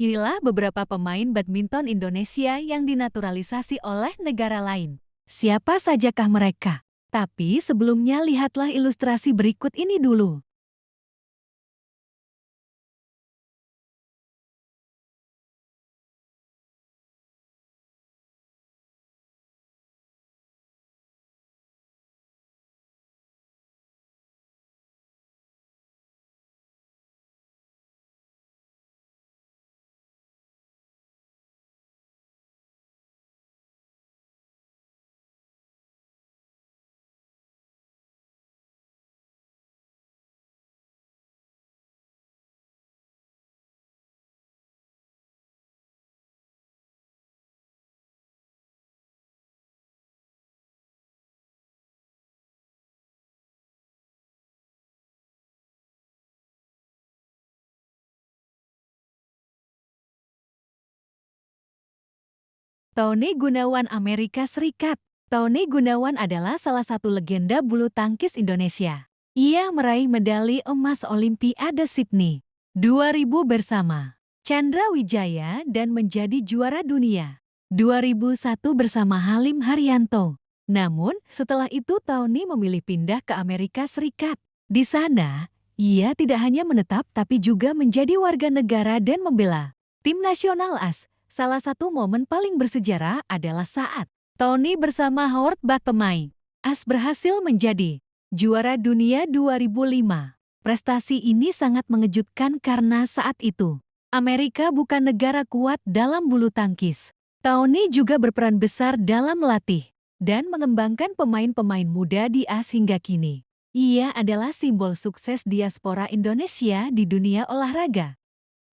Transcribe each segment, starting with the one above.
Inilah beberapa pemain badminton Indonesia yang dinaturalisasi oleh negara lain. Siapa sajakah mereka? Tapi sebelumnya lihatlah ilustrasi berikut ini dulu. Tony Gunawan Amerika Serikat. Tony Gunawan adalah salah satu legenda bulu tangkis Indonesia. Ia meraih medali emas Olimpiade Sydney 2000 bersama Chandra Wijaya dan menjadi juara dunia 2001 bersama Halim Haryanto. Namun, setelah itu Tony memilih pindah ke Amerika Serikat. Di sana, ia tidak hanya menetap tapi juga menjadi warga negara dan membela tim nasional AS. Salah satu momen paling bersejarah adalah saat Tony bersama Howard Buck pemain AS berhasil menjadi juara dunia 2005. Prestasi ini sangat mengejutkan karena saat itu Amerika bukan negara kuat dalam bulu tangkis. Tony juga berperan besar dalam melatih dan mengembangkan pemain-pemain muda di AS hingga kini. Ia adalah simbol sukses diaspora Indonesia di dunia olahraga.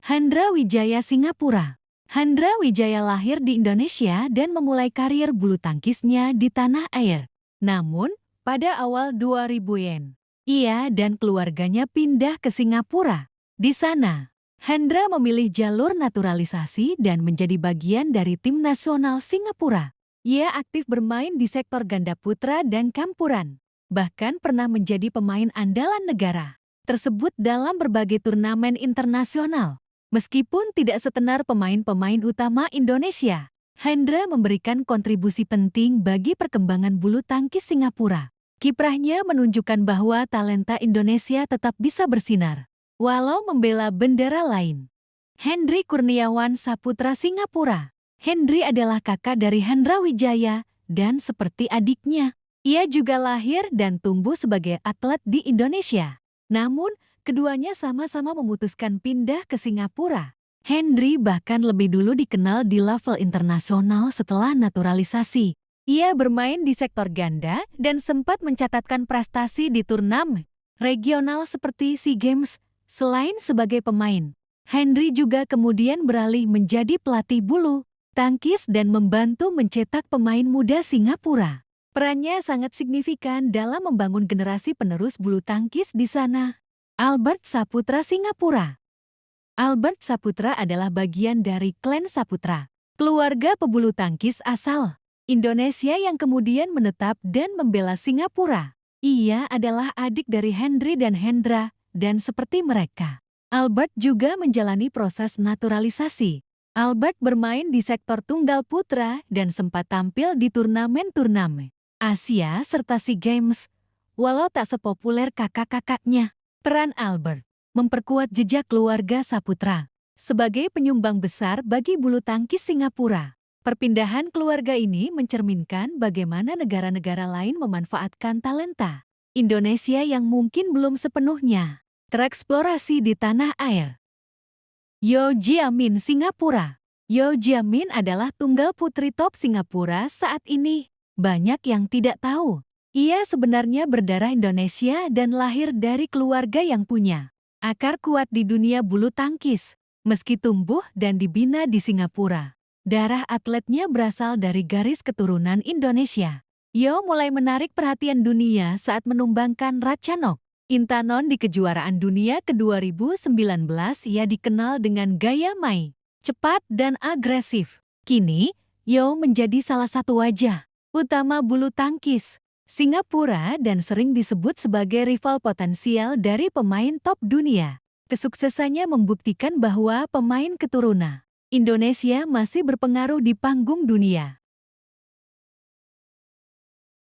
Handra Wijaya Singapura. Handra Wijaya lahir di Indonesia dan memulai karir bulu tangkisnya di tanah air. Namun, pada awal 2000-an, ia dan keluarganya pindah ke Singapura. Di sana, Handra memilih jalur naturalisasi dan menjadi bagian dari tim nasional Singapura. Ia aktif bermain di sektor ganda putra dan campuran. Bahkan pernah menjadi pemain andalan negara tersebut dalam berbagai turnamen internasional. Meskipun tidak setenar pemain-pemain utama Indonesia, Handra memberikan kontribusi penting bagi perkembangan bulu tangkis Singapura. Kiprahnya menunjukkan bahwa talenta Indonesia tetap bisa bersinar, walau membela bendera lain. Hendry Kurniawan Saputra Singapura. Hendry adalah kakak dari Handra Wijaya, dan seperti adiknya, ia juga lahir dan tumbuh sebagai atlet di Indonesia. Namun, keduanya sama-sama memutuskan pindah ke Singapura. Hendry bahkan lebih dulu dikenal di level internasional setelah naturalisasi. Ia bermain di sektor ganda dan sempat mencatatkan prestasi di turnamen regional seperti SEA Games. Selain sebagai pemain, Hendry juga kemudian beralih menjadi pelatih bulu tangkis dan membantu mencetak pemain muda Singapura. Perannya sangat signifikan dalam membangun generasi penerus bulu tangkis di sana. Albert Saputra Singapura. Albert Saputra adalah bagian dari klan Saputra, keluarga pebulu tangkis asal Indonesia yang kemudian menetap dan membela Singapura. Ia adalah adik dari Hendry dan Hendra, dan seperti mereka, Albert juga menjalani proses naturalisasi. Albert bermain di sektor tunggal putra dan sempat tampil di turnamen-turnamen Asia serta SEA Games, walau tak sepopuler kakak-kakaknya. Peran Albert memperkuat jejak keluarga Saputra sebagai penyumbang besar bagi bulu tangkis Singapura. Perpindahan keluarga ini mencerminkan bagaimana negara-negara lain memanfaatkan talenta Indonesia yang mungkin belum sepenuhnya tereksplorasi di tanah air. Yeo Jia Min Singapura. Yeo Jia Min adalah tunggal putri top Singapura saat ini. Banyak yang tidak tahu, ia sebenarnya berdarah Indonesia dan lahir dari keluarga yang punya akar kuat di dunia bulu tangkis. Meski tumbuh dan dibina di Singapura, darah atletnya berasal dari garis keturunan Indonesia. Yeo mulai menarik perhatian dunia saat menumbangkan Ratchanok Intanon di kejuaraan dunia ke-2019. Ia dikenal dengan gaya main cepat dan agresif. Kini, Yeo menjadi salah satu wajah utama bulu tangkis Singapura dan sering disebut sebagai rival potensial dari pemain top dunia. Kesuksesannya membuktikan bahwa pemain keturunan Indonesia masih berpengaruh di panggung dunia.